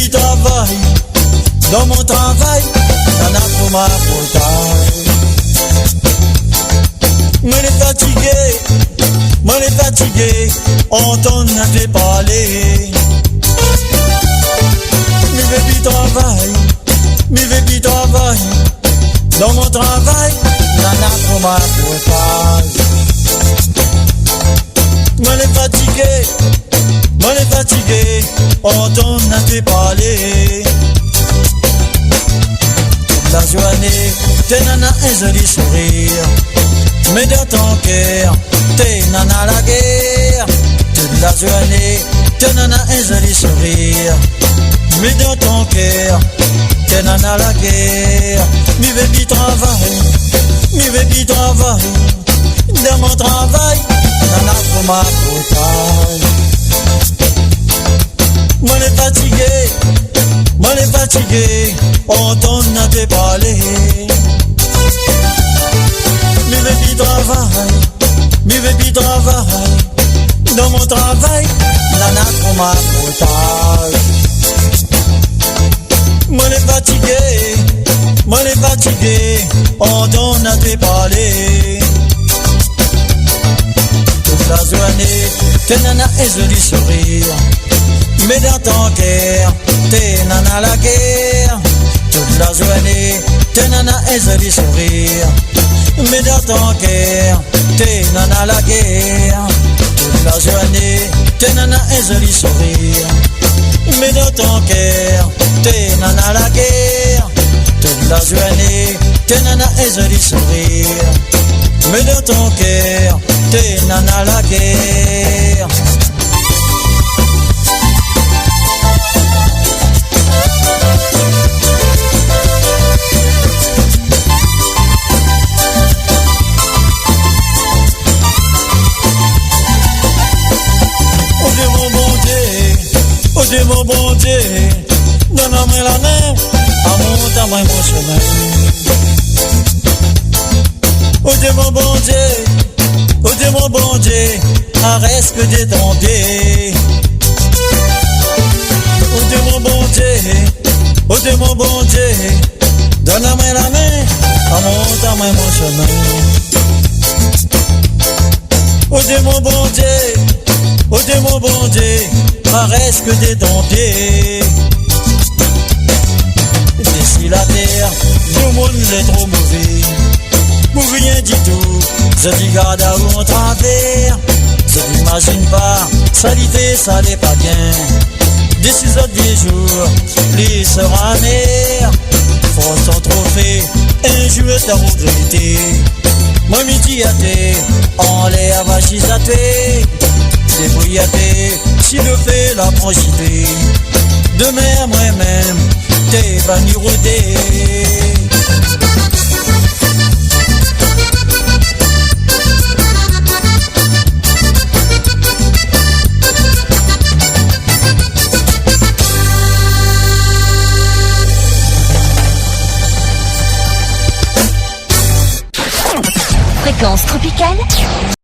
puis travaille. Dans mon travail, nana pour ma portail. Moi les fatigué, on t'en a fait parler. Mi vais puis travail. Dans mon travail, nana pour ma portail. Moi les fatigué, on t'en a fait parler. Toute la journée, t'es nana un joli sourire. Mais dans ton cœur, t'es nana la guerre. Toute la journée, t'es nana un joli sourire. Mais dans ton cœur, t'es nana la guerre. Mi vais puis travail. Dans mon travail, nana pour ma portail. Moi les fatigué, on t'en a fait parler. Mi vais puis travail. Dans mon travail, nana pour ma portail. Moi les fatigué, on t'en a fait parler. Toute la journée, t'es nana un joli sourire. Mais dans ton cœur, t'es nana la guerre. Toute la journée, t'es nana un joli sourire. Mais dans ton cœur, t'es nana la guerre. Toute la journée, t'es nana un joli sourire. Mais dans ton cœur, t'es nana la guerre. Toute la journée, t'es nana un joli sourire. Mais dans ton cœur, t'es nana la guerre. Oh Dieu mon bon Dieu, donne-moi la main, à mon chemin. Oh Dieu mon bon Dieu, arrête que de ton pied. Oh Dieu mon bon Dieu, donne-moi la main, à mon chemin. Oh Dieu mon bon Dieu, arrête que de ton pied. D'ici la terre, tout le monde est trop mauvais. Pour rien du tout, je dis garde à où on travers. Je n'imagine pas, ça l'y fait, ça l'est pas bien. D'ici autres vieux jours, les sera amer. Faut son trophée, un jour t'as regretté. Moi midi à terre, en l'air va chisater. Débrouillaté, si le fait la franchité. Demain moi-même, t'es banni rodé. Fréquence tropicale